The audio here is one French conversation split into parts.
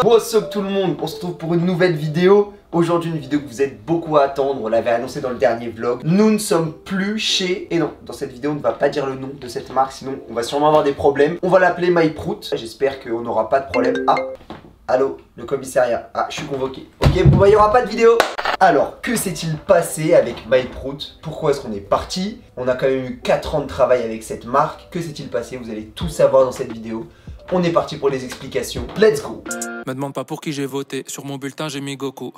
What's up tout le monde, on se retrouve pour une nouvelle vidéo. Aujourd'hui une vidéo que vous êtes beaucoup à attendre, on l'avait annoncé dans le dernier vlog. Nous ne sommes plus chez... Et non, dans cette vidéo on ne va pas dire le nom de cette marque, sinon on va sûrement avoir des problèmes. On va l'appeler MyProut, j'espère qu'on n'aura pas de problème. Ah, allô, le commissariat. Ah, je suis convoqué. Ok, bon bah il n'y aura pas de vidéo. Alors, que s'est-il passé avec MyProut? Pourquoi est-ce qu'on est parti? On a quand même eu 4 ans de travail avec cette marque. Que s'est-il passé? Vous allez tout savoir dans cette vidéo. On est parti pour les explications. Let's go! Me demande pas pour qui j'ai voté. Sur mon bulletin, j'ai mis Goku.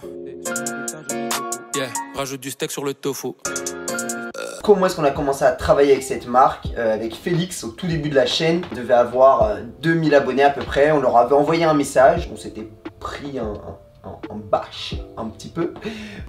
Yeah, rajoute du steak sur le tofu. Comment est-ce qu'on a commencé à travailler avec cette marque? Avec Félix au tout début de la chaîne. Il devait avoir 2000 abonnés à peu près. On leur avait envoyé un message. On s'était pris un bâche un petit peu.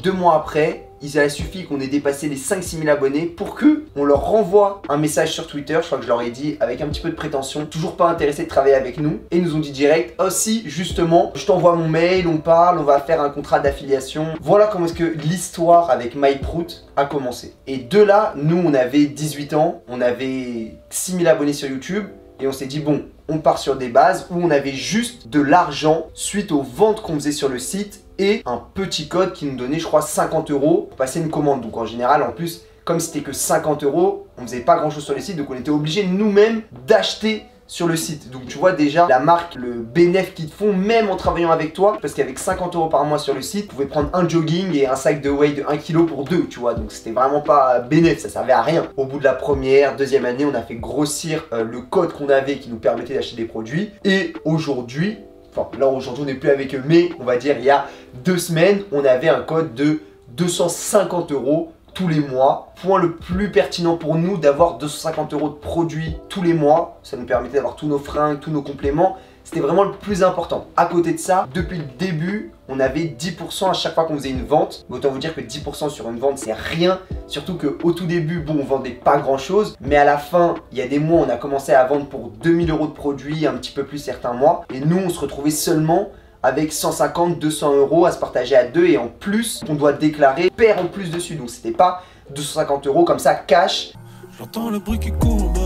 2 mois après, il a suffi qu'on ait dépassé les 5-6 000 abonnés pour que on leur renvoie un message sur Twitter. Je crois que je leur ai dit avec un petit peu de prétention, toujours pas intéressé de travailler avec nous. Et ils nous ont dit direct, oh si, justement, je t'envoie mon mail, on parle, on va faire un contrat d'affiliation. Voilà comment est-ce que l'histoire avec MyProut a commencé. Et de là, nous on avait 18 ans, on avait 6 000 abonnés sur YouTube. Et on s'est dit bon, on part sur des bases où on avait juste de l'argent suite aux ventes qu'on faisait sur le site et un petit code qui nous donnait je crois 50 € pour passer une commande. Donc en général en plus, comme c'était que 50 €, on faisait pas grand chose sur le site, donc on était obligé nous-mêmes d'acheter sur le site. Donc tu vois déjà la marque, le bénéfice qu'ils te font même en travaillant avec toi, parce qu'avec 50 € par mois sur le site, tu pouvais prendre un jogging et un sac de whey de 1 kg pour 2, tu vois. Donc c'était vraiment pas bénéfice, ça servait à rien. Au bout de la première, deuxième année, on a fait grossir le code qu'on avait qui nous permettait d'acheter des produits. Et aujourd'hui, enfin là aujourd'hui on n'est plus avec eux, mais on va dire il y a 2 semaines, on avait un code de 250 € tous les mois. Point le plus pertinent pour nous d'avoir 250 € de produits tous les mois. Ça nous permettait d'avoir tous nos fringues, tous nos compléments. C'était vraiment le plus important. À côté de ça, depuis le début, on avait 10% à chaque fois qu'on faisait une vente. Mais autant vous dire que 10% sur une vente, c'est rien. Surtout qu'au tout début, bon, on vendait pas grand chose. Mais à la fin, il y a des mois, on a commencé à vendre pour 2000 € de produits, un petit peu plus certains mois. Et nous, on se retrouvait seulement avec 150, 200 € à se partager à 2 et en plus, on doit déclarer paire en plus dessus. Donc c'était pas 250 € comme ça, cash. J'entends le bruit qui court, boy.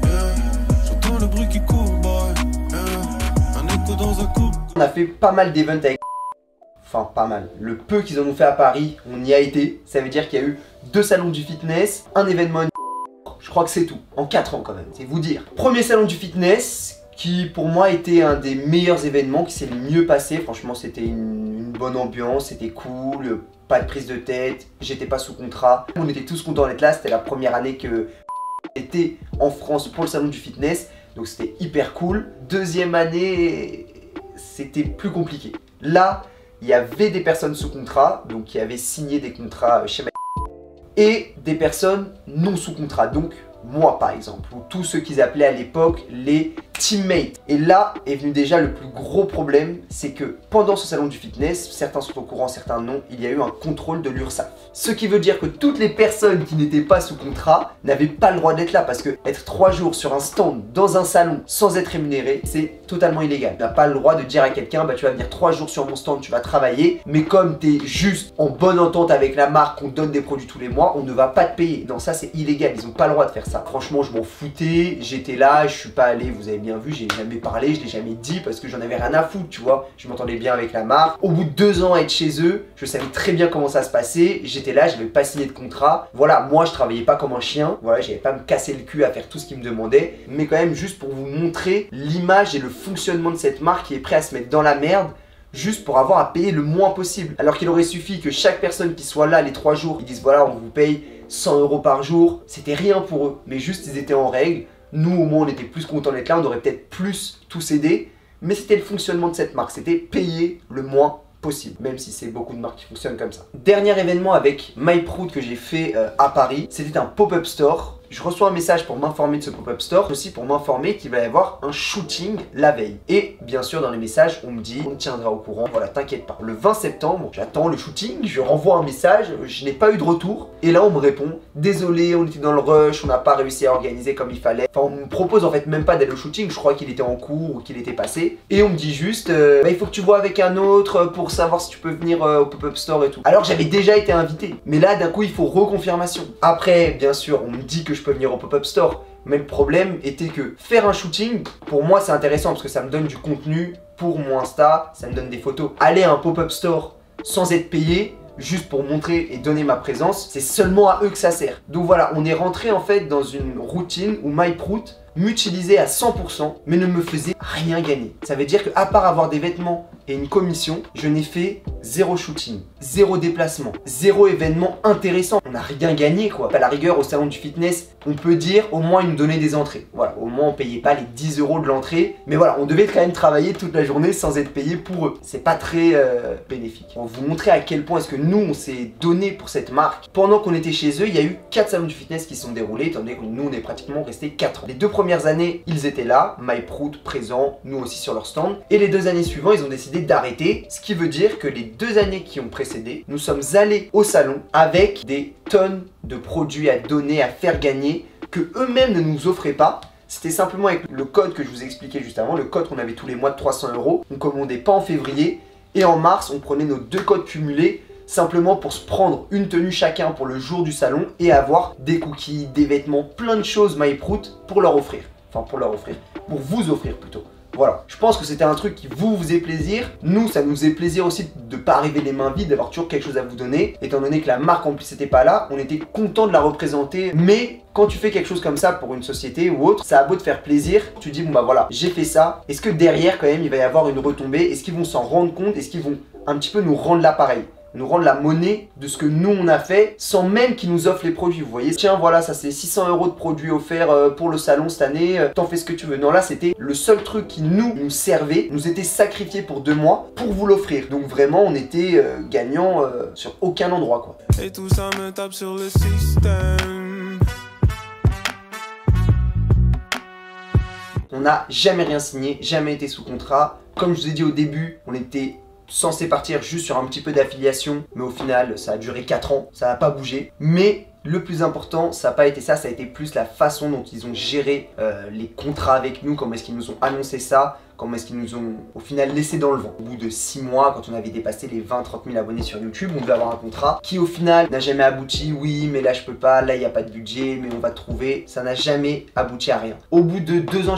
Yeah. J'entends le bruit qui court, boy. Yeah. Un écho dans un coup. On a fait pas mal d'events avec... Enfin, pas mal. Le peu qu'ils en ont fait à Paris, on y a été. Ça veut dire qu'il y a eu 2 salons du fitness, un événement... Je crois que c'est tout. En 4 ans quand même, c'est vous dire. Premier salon du fitness... qui pour moi était un des meilleurs événements, qui s'est le mieux passé. Franchement c'était une bonne ambiance, c'était cool, pas de prise de tête, j'étais pas sous contrat. On était tous contents d'être là, c'était la première année que j'étais en France pour le salon du fitness, donc c'était hyper cool. Deuxième année, c'était plus compliqué. Là, il y avait des personnes sous contrat, donc qui avaient signé des contrats chez et des personnes non sous contrat, donc moi par exemple, ou tous ceux qu'ils appelaient à l'époque les teammates. Et là est venu déjà le plus gros problème, c'est que pendant ce salon du fitness, certains sont au courant, certains non, il y a eu un contrôle de l'URSSAF. Ce qui veut dire que toutes les personnes qui n'étaient pas sous contrat n'avaient pas le droit d'être là, parce que être 3 jours sur un stand, dans un salon, sans être rémunéré, c'est totalement illégal. Tu n'as pas le droit de dire à quelqu'un, bah tu vas venir 3 jours sur mon stand, tu vas travailler, mais comme tu es juste en bonne entente avec la marque, on donne des produits tous les mois, on ne va pas te payer. Non, ça c'est illégal, ils n'ont pas le droit de faire ça. Franchement, je m'en foutais, j'étais là, je suis pas allé, vous avez bien vu, j'ai jamais parlé, je l'ai jamais dit parce que j'en avais rien à foutre, tu vois. Je m'entendais bien avec la marque. Au bout de 2 ans à être chez eux, je savais très bien comment ça se passait. J'étais là, j'avais pas signé de contrat. Voilà, moi je travaillais pas comme un chien. Voilà, j'avais pas me casser le cul à faire tout ce qu'ils me demandaient. Mais quand même, juste pour vous montrer l'image et le fonctionnement de cette marque qui est prêt à se mettre dans la merde juste pour avoir à payer le moins possible. Alors qu'il aurait suffi que chaque personne qui soit là les 3 jours, ils disent voilà, on vous paye 100 € par jour. C'était rien pour eux, mais juste ils étaient en règle. Nous au moins on était plus contents d'être là, on aurait peut-être plus tous aidé. Mais c'était le fonctionnement de cette marque, c'était payer le moins possible, même si c'est beaucoup de marques qui fonctionnent comme ça. Dernier événement avec MyProut que j'ai fait à Paris, c'était un pop-up store. Je reçois un message pour m'informer de ce pop-up store, aussi pour m'informer qu'il va y avoir un shooting la veille. Et bien sûr dans les messages on me dit on te tiendra au courant, voilà t'inquiète pas. Le 20 septembre, j'attends le shooting, je renvoie un message, je n'ai pas eu de retour. Et là on me répond désolé, on était dans le rush, on n'a pas réussi à organiser comme il fallait. Enfin on me propose en fait même pas d'aller au shooting, je crois qu'il était en cours ou qu'il était passé. Et on me dit juste bah, il faut que tu vois avec un autre pour savoir si tu peux venir au pop-up store et tout. Alors j'avais déjà été invité, mais là d'un coup il faut reconfirmation. Après bien sûr on me dit que je peux venir au pop-up store, Mais le problème était que faire un shooting, pour moi c'est intéressant parce que ça me donne du contenu pour mon Insta, ça me donne des photos. Aller à un pop-up store sans être payé, juste pour montrer et donner ma présence, c'est seulement à eux que ça sert. Donc voilà, on est rentré en fait dans une routine où MyProut m'utilisait à 100% mais ne me faisait rien gagner. Ça veut dire qu'à part avoir des vêtements et une commission, je n'ai fait zéro shooting, zéro déplacement, zéro événement intéressant. On n'a rien gagné quoi. À la rigueur au salon du fitness, on peut dire au moins ils nous donnaient des entrées. Voilà, au moins on payait pas les 10 € de l'entrée. Mais voilà, on devait quand même travailler toute la journée sans être payé pour eux. C'est pas très bénéfique. On va vous montrer à quel point est-ce que nous on s'est donné pour cette marque. Pendant qu'on était chez eux, il y a eu 4 salons du fitness qui se sont déroulés, étant donné que nous on est pratiquement resté 4 ans. Les 2 premières années, ils étaient là, MyProut présent, nous aussi sur leur stand. Et les 2 années suivantes, ils ont décidé d'arrêter. Ce qui veut dire que les 2 années qui ont précédé, nous sommes allés au salon avec des tonnes de produits à donner, à faire gagner, que eux-mêmes ne nous offraient pas. C'était simplement avec le code que je vous ai expliqué juste avant, le code qu'on avait tous les mois de 300 €. On commandait pas en février et en mars, on prenait nos 2 codes cumulés simplement pour se prendre une tenue chacun pour le jour du salon et avoir des cookies, des vêtements, plein de choses MyProut pour leur offrir. Enfin pour leur offrir, pour vous offrir plutôt. Voilà, je pense que c'était un truc qui vous faisait plaisir. Nous, ça nous faisait plaisir aussi de ne pas arriver les mains vides, d'avoir toujours quelque chose à vous donner. Étant donné que la marque en plus n'était pas là, on était content de la représenter. Mais quand tu fais quelque chose comme ça pour une société ou autre, ça a beau te faire plaisir, tu dis bon bah voilà, j'ai fait ça. Est-ce que derrière quand même il va y avoir une retombée? Est-ce qu'ils vont s'en rendre compte? Est-ce qu'ils vont un petit peu nous rendre l'appareil? Nous rendre la monnaie de ce que nous on a fait sans même qu'ils nous offrent les produits, vous voyez. Tiens voilà, ça c'est 600 € de produits offerts pour le salon cette année, t'en fais ce que tu veux. Non là c'était le seul truc qui nous servait, nous était sacrifié pour 2 mois pour vous l'offrir. Donc vraiment on était gagnant sur aucun endroit quoi. Et tout ça me tape sur le système. On n'a jamais rien signé, jamais été sous contrat. Comme je vous ai dit au début, on était censé partir juste sur un petit peu d'affiliation, mais au final ça a duré 4 ans, ça n'a pas bougé. Mais le plus important, ça n'a pas été ça, ça a été plus la façon dont ils ont géré les contrats avec nous, comment est-ce qu'ils nous ont annoncé ça, comment est-ce qu'ils nous ont au final laissé dans le vent. Au bout de 6 mois, quand on avait dépassé les 20-30 000 abonnés sur YouTube, on devait avoir un contrat qui au final n'a jamais abouti. Oui, mais là je peux pas, là il n'y a pas de budget, mais on va trouver. Ça n'a jamais abouti à rien. Au bout de 2 ans,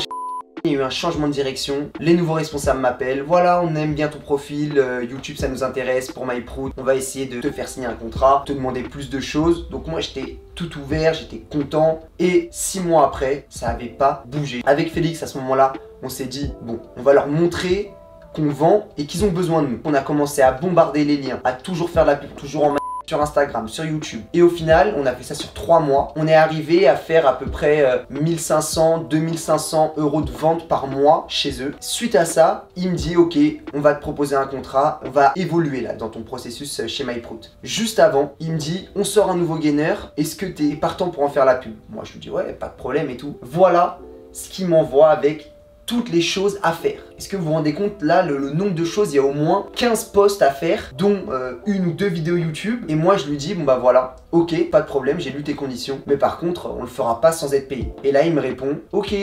il y a eu un changement de direction, les nouveaux responsables m'appellent, voilà on aime bien ton profil, YouTube ça nous intéresse pour MyProut, on va essayer de te faire signer un contrat, te demander plus de choses. Donc moi j'étais tout ouvert, j'étais content et 6 mois après ça avait pas bougé. Avec Félix à ce moment là on s'est dit bon on va leur montrer qu'on vend et qu'ils ont besoin de nous. On a commencé à bombarder les liens, à toujours faire la pub, toujours en sur Instagram, sur YouTube. Et au final, on a fait ça sur 3 mois. On est arrivé à faire à peu près 1500-2500 € de vente par mois chez eux. Suite à ça, il me dit ok, on va te proposer un contrat, on va évoluer là dans ton processus chez MyProut. Juste avant, il me dit on sort un nouveau gainer, est-ce que tu es partant pour en faire la pub? Moi je lui dis ouais, pas de problème et tout. Voilà ce qu'il m'envoie avec toutes les choses à faire. Est-ce que vous vous rendez compte là le nombre de choses? Il y a au moins 15 posts à faire, dont 1 ou 2 vidéos YouTube. Et moi je lui dis bon bah voilà, ok, pas de problème, j'ai lu tes conditions, mais par contre on le fera pas sans être payé. Et là il me répond ok,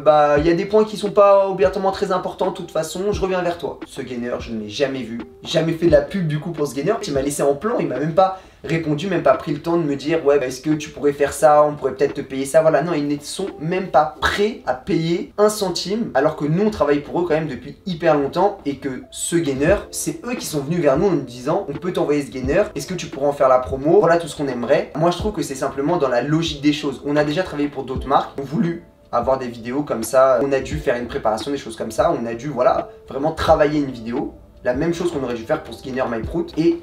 bah il y a des points qui sont pas obligatoirement très importants, de toute façon je reviens vers toi. Ce gainer je ne l'ai jamais vu, jamais fait de la pub du coup pour ce gainer. Il m'a laissé en plan, il m'a même pas répondu, même pas pris le temps de me dire ouais bah est-ce que tu pourrais faire ça, on pourrait peut-être te payer ça, voilà. Non, ils ne sont même pas prêts à payer 1 centime alors que nous on travaille pour eux quand même depuis hyper longtemps et que ce gainer, c'est eux qui sont venus vers nous en nous disant on peut t'envoyer ce gainer, est-ce que tu pourrais en faire la promo, voilà tout ce qu'on aimerait. Moi je trouve que c'est simplement dans la logique des choses. On a déjà travaillé pour d'autres marques, on a voulu avoir des vidéos comme ça, on a dû faire une préparation, des choses comme ça, on a dû voilà vraiment travailler une vidéo, la même chose qu'on aurait dû faire pour ce gainer MyProut et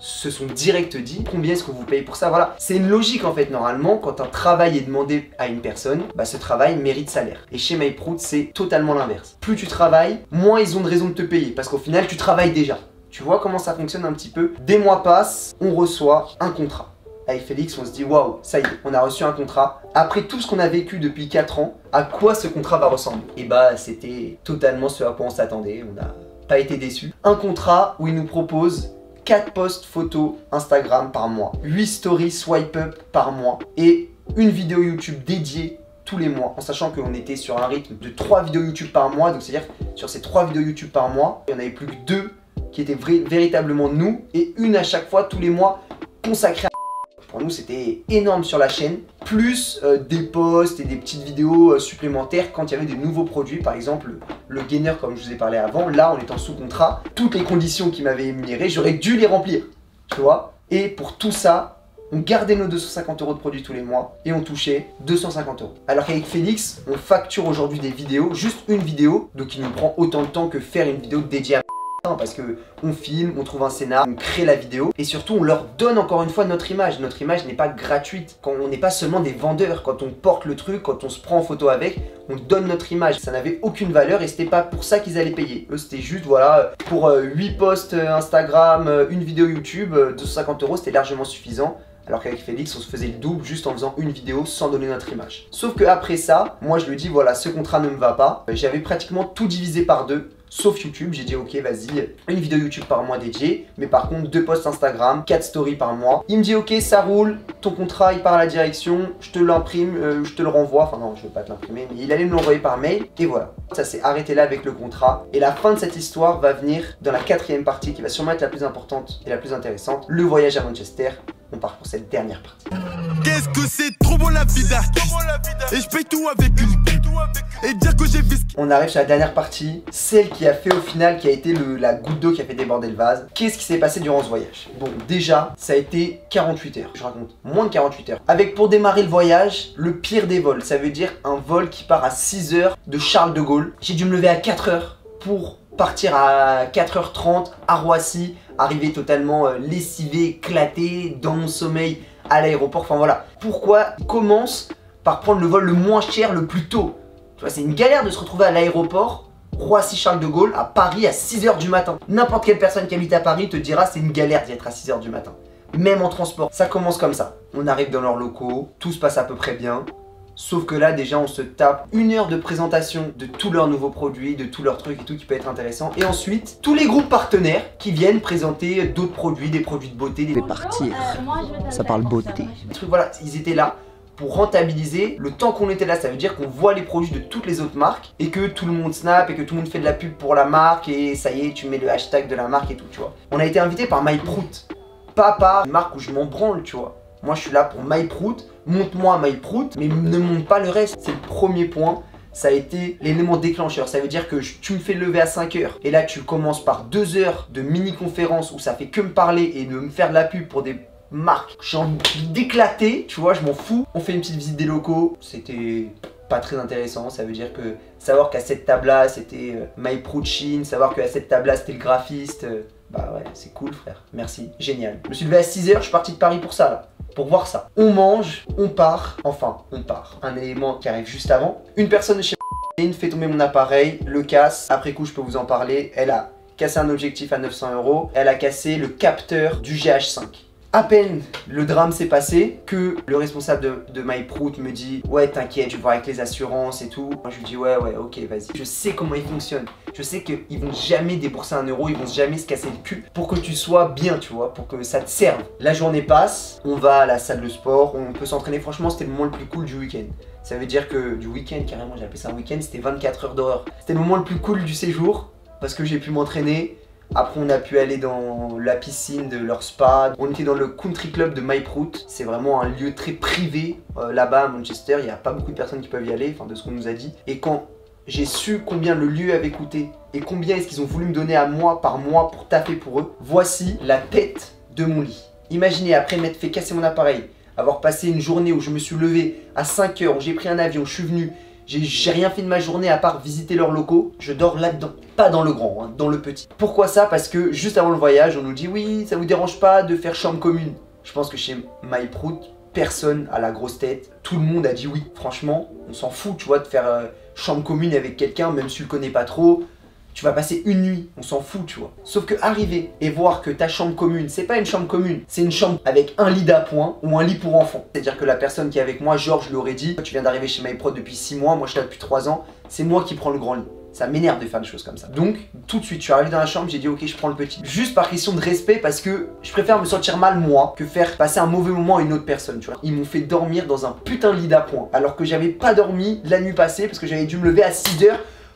se sont direct dit combien est-ce que vous payez pour ça. Voilà, c'est une logique en fait. Normalement quand un travail est demandé à une personne, bah ce travail mérite salaire. Et chez MyProut c'est totalement l'inverse. Plus tu travailles, moins ils ont de raison de te payer parce qu'au final tu travailles déjà. Tu vois comment ça fonctionne un petit peu. Des mois passent, on reçoit un contrat. Avec Félix on se dit waouh, ça y est, on a reçu un contrat. Après tout ce qu'on a vécu depuis 4 ans, à quoi ce contrat va ressembler? Et bah c'était totalement ce à quoi on s'attendait, on n'a pas été déçus. Un contrat où il nous propose 4 posts photos Instagram par mois, 8 stories swipe up par mois et une vidéo YouTube dédiée tous les mois, en sachant qu'on était sur un rythme de 3 vidéos YouTube par mois. Donc c'est à dire sur ces 3 vidéos YouTube par mois, il n'y en avait plus que 2 qui étaient véritablement nous et une à chaque fois tous les mois consacrée à Pour nous, c'était énorme sur la chaîne, plus des posts et des petites vidéos supplémentaires quand il y avait des nouveaux produits. Par exemple, le gainer, comme je vous ai parlé avant, là, en étant sous contrat, toutes les conditions qu'il m'avait énumérées, j'aurais dû les remplir, tu vois. Et pour tout ça, on gardait nos 250 € de produits tous les mois et on touchait 250 €. Alors qu'avec Félix, on facture aujourd'hui des vidéos, juste une vidéo, donc il nous prend autant de temps que faire une vidéo dédiée à parce que on filme, on trouve un scénar, on crée la vidéo et surtout on leur donne encore une fois notre image. Notre image n'est pas gratuite. Quand on n'est pas seulement des vendeurs, quand on porte le truc, quand on se prend en photo avec, on donne notre image. Ça n'avait aucune valeur et c'était pas pour ça qu'ils allaient payer. Eux c'était juste voilà, pour 8 posts Instagram, une vidéo YouTube, 250 € c'était largement suffisant. Alors qu'avec Félix, on se faisait le double juste en faisant une vidéo sans donner notre image. Sauf que après ça, moi je lui dis voilà, ce contrat ne me va pas. J'avais pratiquement tout divisé par deux. Sauf YouTube, j'ai dit ok vas-y, une vidéo YouTube par mois dédiée, mais par contre 2 posts Instagram, 4 stories par mois. Il me dit ok ça roule, ton contrat il part à la direction, je te l'imprime, je te le renvoie, enfin non je vais pas te l'imprimer, mais il allait me l'envoyer par mail, et voilà. Ça s'est arrêté là avec le contrat, et la fin de cette histoire va venir dans la 4e partie qui va sûrement être la plus importante et la plus intéressante, le voyage à Manchester. On part pour cette dernière partie. Qu'est-ce que c'est trop beau la vie d'artiste. Et je paye tout avec une pute. Et dire que j'ai vu. On arrive sur la dernière partie, celle qui a fait au final, qui a été la goutte d'eau qui a fait déborder le vase. Qu'est-ce qui s'est passé durant ce voyage? Bon, déjà, ça a été 48 heures, je raconte, moins de 48 heures. Avec pour démarrer le voyage, le pire des vols, ça veut dire un vol qui part à 6 heures de Charles de Gaulle. J'ai dû me lever à 4 heures pour partir à 4h30 à Roissy, arriver totalement lessivé, éclaté, dans mon sommeil à l'aéroport. Enfin voilà, pourquoi il commence par prendre le vol le moins cher le plus tôt? Tu vois, c'est une galère de se retrouver à l'aéroport Roissy-Charles de Gaulle à Paris à 6 h du matin. N'importe quelle personne qui habite à Paris te dira c'est une galère d'y être à 6 h du matin. Même en transport, ça commence comme ça. On arrive dans leurs locaux, tout se passe à peu près bien. Sauf que là déjà on se tape 1 heure de présentation de tous leurs nouveaux produits, de tous leurs trucs et tout qui peut être intéressant. Et ensuite, tous les groupes partenaires qui viennent présenter d'autres produits, des produits de beauté, des partir. Ça parle beauté. Des trucs, voilà, ils étaient là pour rentabiliser le temps qu'on était là. Ça veut dire qu'on voit les produits de toutes les autres marques et que tout le monde snap et que tout le monde fait de la pub pour la marque et ça y est, tu mets le hashtag de la marque et tout, tu vois. On a été invité par MyProut, pas par une marque où je m'en branle, tu vois. Moi je suis là pour MyProut, monte-moi MyProut, mais ne monte pas le reste. C'est le premier point, ça a été l'élément déclencheur. Ça veut dire que tu me fais lever à 5 h et là tu commences par 2 heures de mini-conférence où ça fait que me parler et de me faire de la pub pour des marques. J'ai envie d'éclater, tu vois, je m'en fous. On fait une petite visite des locaux, c'était pas très intéressant. Ça veut dire que savoir qu'à cette table-là c'était MyProut Chine, savoir qu'à cette table-là c'était le graphiste, bah ouais, c'est cool frère, merci, génial. Je me suis levé à 6 h, je suis parti de Paris pour ça là. Pour voir ça. On mange, on part, enfin on part. Un élément qui arrive juste avant. Une personne de chez fait tomber mon appareil, le casse. Après coup je peux vous en parler. Elle a cassé un objectif à 900 €. Elle a cassé le capteur du GH5. À peine le drame s'est passé que le responsable de MyProut me dit ouais t'inquiète, je vais voir avec les assurances et tout. Moi je lui dis ouais ok vas-y. Je sais comment ils fonctionnent. Je sais qu'ils vont jamais débourser 1 €, ils vont jamais se casser le cul pour que tu sois bien, tu vois, pour que ça te serve. La journée passe, on va à la salle de sport, on peut s'entraîner. Franchement c'était le moment le plus cool du week-end. Ça veut dire que du week-end, carrément j'ai appelé ça un week-end, c'était 24 heures d'horreur. C'était le moment le plus cool du séjour parce que j'ai pu m'entraîner. Après on a pu aller dans la piscine de leur spa. On était dans le country club de MyProut. C'est vraiment un lieu très privé là-bas à Manchester. Il n'y a pas beaucoup de personnes qui peuvent y aller, enfin de ce qu'on nous a dit. Et quand j'ai su combien le lieu avait coûté et combien est-ce qu'ils ont voulu me donner à moi par mois pour taffer pour eux, voici la tête de mon lit. Imaginez après m'être fait casser mon appareil, avoir passé une journée où je me suis levé à 5 h, où j'ai pris un avion, je suis venu. J'ai rien fait de ma journée à part visiter leurs locaux. Je dors là-dedans, pas dans le grand, hein, dans le petit. Pourquoi ça? Parce que juste avant le voyage, on nous dit oui, ça vous dérange pas de faire chambre commune. Je pense que chez MyProut, personne à la grosse tête. Tout le monde a dit oui. Franchement, on s'en fout, tu vois, de faire chambre commune avec quelqu'un, même si tu le connais pas trop. Tu vas passer une nuit, on s'en fout, tu vois. Sauf que arriver et voir que ta chambre commune, c'est pas une chambre commune, c'est une chambre avec un lit d'appoint ou un lit pour enfants. C'est-à-dire que la personne qui est avec moi, Georges, lui aurait dit, tu viens d'arriver chez MyProut depuis 6 mois, moi je suis là depuis 3 ans, c'est moi qui prends le grand lit. Ça m'énerve de faire des choses comme ça. Donc, tout de suite, je suis arrivé dans la chambre, j'ai dit ok, je prends le petit. Juste par question de respect, parce que je préfère me sentir mal moi que faire passer un mauvais moment à une autre personne, tu vois. Ils m'ont fait dormir dans un putain de lit d'appoint, alors que j'avais pas dormi la nuit passée parce que j'avais dû me lever à 6 h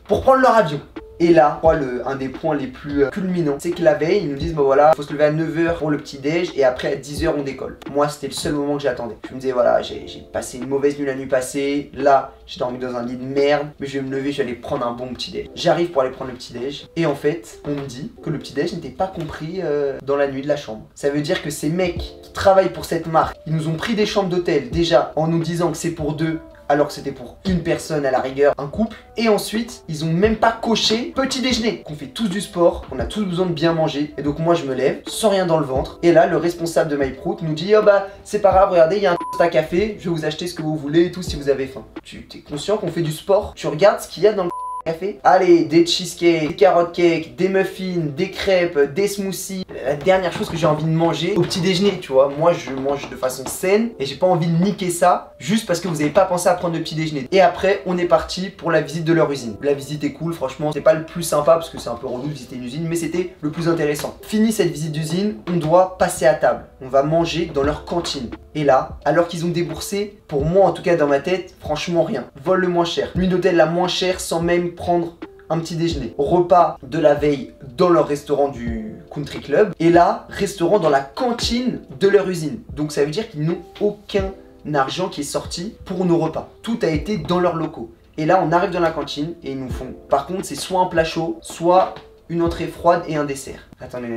pour prendre leur avion. Et là, je crois un des points les plus culminants, c'est que la veille, ils nous disent, bah voilà, faut se lever à 9 h pour le petit déj et après à 10 h on décolle. Moi, c'était le seul moment que j'attendais. Je me disais, voilà, j'ai passé une mauvaise nuit la nuit passée, là, j'ai dormi dans un lit de merde, mais je vais me lever, je vais aller prendre un bon petit déj. J'arrive pour aller prendre le petit déj et en fait, on me dit que le petit déj n'était pas compris dans la nuit de la chambre. Ça veut dire que ces mecs qui travaillent pour cette marque, ils nous ont pris des chambres d'hôtel déjà en nous disant que c'est pour deux, alors que c'était pour une personne à la rigueur, un couple. Et ensuite, ils ont même pas coché petit déjeuner. Qu'on fait tous du sport, qu'on a tous besoin de bien manger. Et donc moi je me lève, sans rien dans le ventre. Et là, le responsable de MyProut nous dit, oh bah c'est pas grave, regardez, il y a un à café, je vais vous acheter ce que vous voulez et tout si vous avez faim. Tu t'es conscient qu'on fait du sport? Tu regardes ce qu'il y a dans le café? Allez, des cheesecakes, des carottes cakes, des muffins, des crêpes, des smoothies. La dernière chose que j'ai envie de manger au petit déjeuner, tu vois. Moi, je mange de façon saine et j'ai pas envie de niquer ça juste parce que vous avez pas pensé à prendre le petit déjeuner. Et après, on est parti pour la visite de leur usine. La visite est cool, franchement. C'est pas le plus sympa parce que c'est un peu relou de visiter une usine, mais c'était le plus intéressant. Fini cette visite d'usine, on doit passer à table. On va manger dans leur cantine. Et là, alors qu'ils ont déboursé, pour moi en tout cas dans ma tête, franchement rien. Vol le moins cher, nuit d'hôtel la moins chère sans même prendre un petit déjeuner. Repas de la veille dans leur restaurant du Country Club. Et là, restaurant dans la cantine de leur usine. Donc ça veut dire qu'ils n'ont aucun argent qui est sorti pour nos repas. Tout a été dans leurs locaux. Et là, on arrive dans la cantine et ils nous font. Par contre, c'est soit un plat chaud, soit une entrée froide et un dessert. Attendez.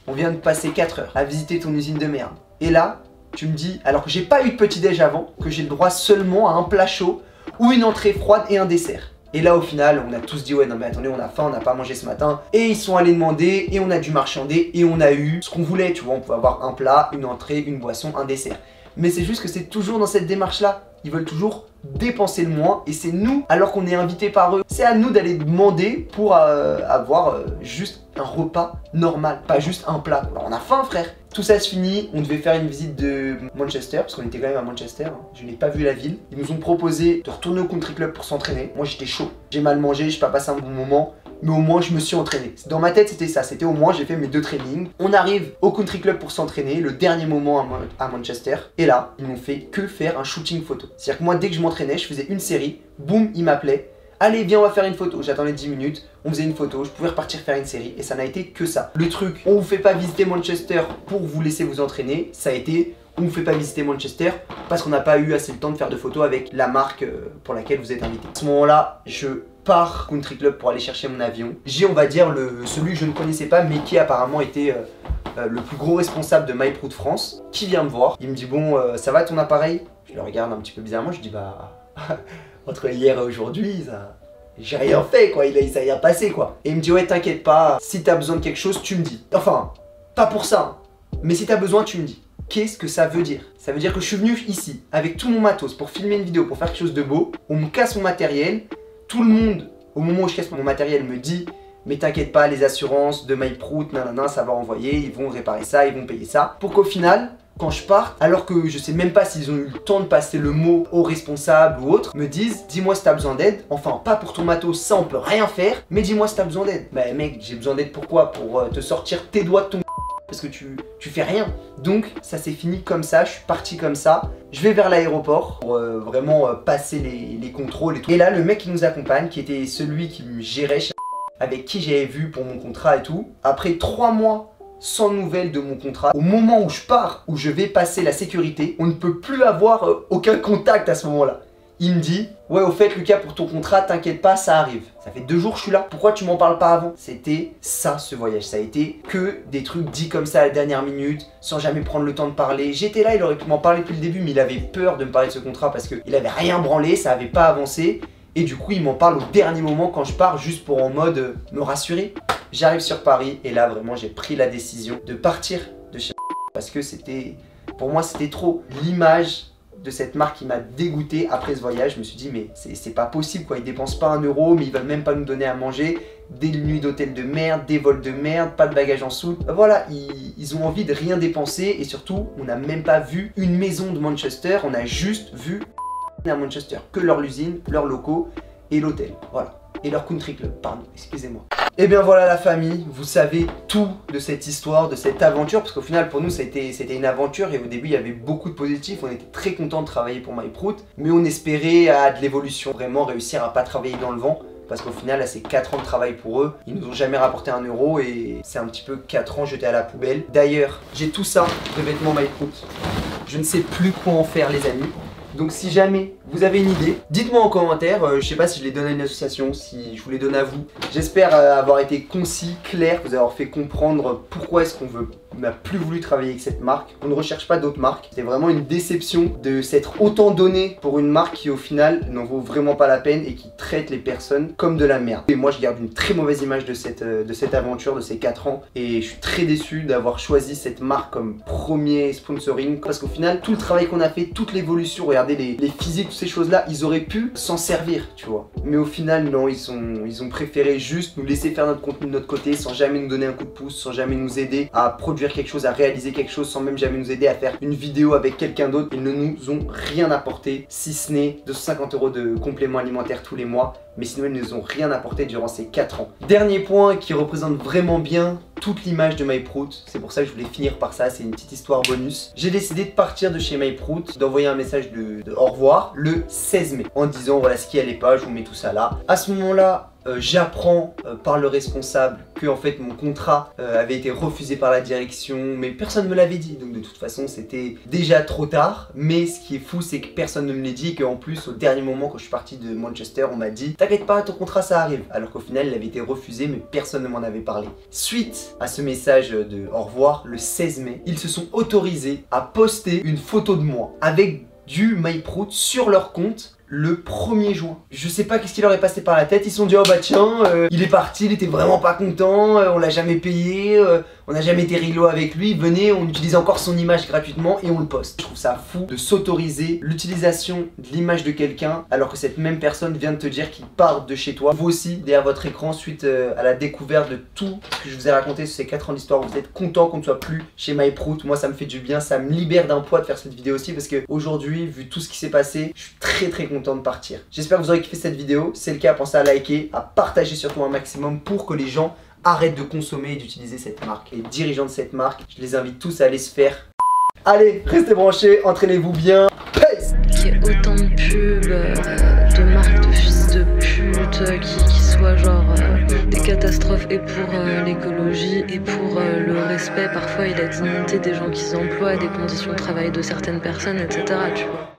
On vient de passer 4 heures à visiter ton usine de merde. Et là, tu me dis, alors que j'ai pas eu de petit déj avant, que j'ai le droit seulement à un plat chaud ou une entrée froide et un dessert. Et là au final on a tous dit ouais non mais attendez on a faim, on n'a pas mangé ce matin. Et ils sont allés demander et on a dû marchander et on a eu ce qu'on voulait, tu vois, on pouvait avoir un plat, une entrée, une boisson, un dessert. Mais c'est juste que c'est toujours dans cette démarche là. Ils veulent toujours dépenser le moins et c'est nous, alors qu'on est invités par eux, c'est à nous d'aller demander pour avoir juste un repas normal, pas juste un plat. Alors on a faim frère. Tout ça se finit, on devait faire une visite de Manchester, parce qu'on était quand même à Manchester, je n'ai pas vu la ville. Ils nous ont proposé de retourner au country club pour s'entraîner. Moi j'étais chaud, j'ai mal mangé, j'ai pas passé un bon moment, mais au moins je me suis entraîné. Dans ma tête c'était ça, c'était au moins j'ai fait mes 2 trainings. On arrive au country club pour s'entraîner, le dernier moment à Manchester, et là ils n'ont fait que faire un shooting photo. C'est-à-dire que moi dès que je m'entraînais, je faisais une série, boum, ils m'appelaient. Allez viens on va faire une photo, j'attendais 10 minutes, on faisait une photo, je pouvais repartir faire une série et ça n'a été que ça. Le truc, on vous fait pas visiter Manchester pour vous laisser vous entraîner, ça a été on vous fait pas visiter Manchester parce qu'on n'a pas eu assez de temps de faire de photos avec la marque pour laquelle vous êtes invité. À ce moment là, je pars Country Club pour aller chercher mon avion. J'ai on va dire celui que je ne connaissais pas mais qui apparemment était le plus gros responsable de MyProut France qui vient me voir. Il me dit bon ça va ton appareil? Je le regarde un petit peu bizarrement, je dis bah... entre hier et aujourd'hui, j'ai rien fait quoi, il s'est rien passé quoi. Et il me dit ouais t'inquiète pas, si t'as besoin de quelque chose tu me dis. Enfin, pas pour ça, mais si t'as besoin tu me dis. Qu'est-ce que ça veut dire? Ça veut dire que je suis venu ici avec tout mon matos pour filmer une vidéo, pour faire quelque chose de beau, on me casse mon matériel, tout le monde au moment où je casse mon matériel me dit mais t'inquiète pas, les assurances de MyProut, nanana, ça va envoyer, ils vont réparer ça, ils vont payer ça. Pour qu'au final, quand je parte, alors que je sais même pas s'ils ont eu le temps de passer le mot au responsable ou autre, me disent dis-moi si t'as besoin d'aide, enfin pas pour ton matos, ça on peut rien faire, mais dis-moi si t'as besoin d'aide. Bah mec, j'ai besoin d'aide pourquoi? Pour te sortir tes doigts de ton parce que tu fais rien. Donc ça s'est fini comme ça, je suis parti comme ça. Je vais vers l'aéroport pour vraiment passer les contrôles et tout. Et là le mec qui nous accompagne, qui était celui qui me gérait, avec qui j'avais vu pour mon contrat et tout, après 3 mois sans nouvelles de mon contrat, au moment où je pars, où je vais passer la sécurité, on ne peut plus avoir aucun contact à ce moment-là. Il me dit, ouais au fait Lucas pour ton contrat, t'inquiète pas, ça arrive. Ça fait 2 jours que je suis là, pourquoi tu m'en parles pas avant? C'était ça ce voyage, ça a été que des trucs dits comme ça à la dernière minute, sans jamais prendre le temps de parler. J'étais là, il aurait pu m'en parler depuis le début, mais il avait peur de me parler de ce contrat parce qu'il avait rien branlé, ça avait pas avancé. Et du coup il m'en parle au dernier moment quand je pars, juste pour en mode me rassurer. J'arrive sur Paris et là vraiment j'ai pris la décision de partir de chez parce que c'était, pour moi c'était trop. L'image de cette marque qui m'a dégoûté après ce voyage, je me suis dit mais c'est pas possible quoi, ils dépensent pas 1 euro mais ils veulent même pas nous donner à manger, des nuits d'hôtel de merde, des vols de merde, pas de bagages en soute. Voilà, ils ont envie de rien dépenser et surtout on n'a même pas vu une maison de Manchester, on a juste vu à Manchester que leur usine, leurs locaux et l'hôtel, voilà. Et leur country club, pardon, excusez-moi. Et bien voilà la famille, vous savez tout de cette histoire, de cette aventure, parce qu'au final pour nous c'était une aventure et au début il y avait beaucoup de positifs, on était très contents de travailler pour MyProut, mais on espérait à de l'évolution, vraiment réussir à pas travailler dans le vent, parce qu'au final là c'est 4 ans de travail pour eux, ils nous ont jamais rapporté 1 euro et c'est un petit peu 4 ans jetés à la poubelle. D'ailleurs j'ai tout ça de vêtements MyProut, je ne sais plus quoi en faire les amis. Donc si jamais vous avez une idée, dites-moi en commentaire, je sais pas si je les donne à une association, si je vous les donne à vous. J'espère avoir été concis, clair, vous avoir fait comprendre pourquoi est-ce qu'on n'a plus voulu travailler avec cette marque. On ne recherche pas d'autres marques. C'était vraiment une déception de s'être autant donné pour une marque qui au final n'en vaut vraiment pas la peine et qui traite les personnes comme de la merde. Et moi je garde une très mauvaise image de cette aventure, de ces 4 ans, et je suis très déçu d'avoir choisi cette marque comme premier sponsoring, parce qu'au final tout le travail qu'on a fait, toute l'évolution, regardez les physiques, toutes ces choses là, ils auraient pu s'en servir, tu vois. Mais au final non, ils ont préféré juste nous laisser faire notre contenu de notre côté, sans jamais nous donner un coup de pouce, sans jamais nous aider à produire quelque chose, à réaliser quelque chose, sans même jamais nous aider à faire une vidéo avec quelqu'un d'autre. Ils ne nous ont rien apporté, si ce n'est 250 € de compléments alimentaires tous les mois, mais sinon ils ne nous ont rien apporté durant ces 4 ans. Dernier point qui représente vraiment bien toute l'image de MyProut, c'est pour ça que je voulais finir par ça, c'est une petite histoire bonus. J'ai décidé de partir de chez MyProut, d'envoyer un message de au revoir le 16 mai, en disant voilà ce qui allait pas, je vous mets tout ça là. À ce moment-là, j'apprends par le responsable que en fait mon contrat avait été refusé par la direction, mais personne ne me l'avait dit, donc de toute façon c'était déjà trop tard. Mais ce qui est fou, c'est que personne ne me l'a dit, et qu'en plus au dernier moment quand je suis parti de Manchester, on m'a dit t'inquiète pas, ton contrat ça arrive, alors qu'au final il avait été refusé, mais personne ne m'en avait parlé. Suite à ce message de au revoir le 16 mai, ils se sont autorisés à poster une photo de moi avec du MyProut sur leur compte le 1er juin. Je sais pas qu'est-ce qui leur est passé par la tête, ils se sont dit oh bah tiens, il est parti, il était vraiment pas content, on l'a jamais payé, on n'a jamais été rigolo avec lui, venez, on utilise encore son image gratuitement et on le poste. Je trouve ça fou de s'autoriser l'utilisation de l'image de quelqu'un alors que cette même personne vient de te dire qu'il part de chez toi. Vous aussi, derrière votre écran, suite à la découverte de tout ce que je vous ai raconté sur ces 4 ans d'histoire, vous êtes content qu'on ne soit plus chez MyProut. Moi ça me fait du bien, ça me libère d'un poids de faire cette vidéo aussi, parce que aujourd'hui, vu tout ce qui s'est passé, je suis très content de partir. J'espère que vous aurez kiffé cette vidéo. Si c'est le cas, pensez à liker, à partager surtout un maximum pour que les gens arrêtent de consommer et d'utiliser cette marque. Les dirigeants de cette marque, je les invite tous à aller se faire. Allez, restez branchés, entraînez-vous bien. Peace. Qu'il y ait autant de pubs, de marques de fils de pute, qui soient genre des catastrophes, et pour l'écologie et pour le respect parfois et la dignité des gens qui emploient, des conditions de travail de certaines personnes, etc. Tu vois.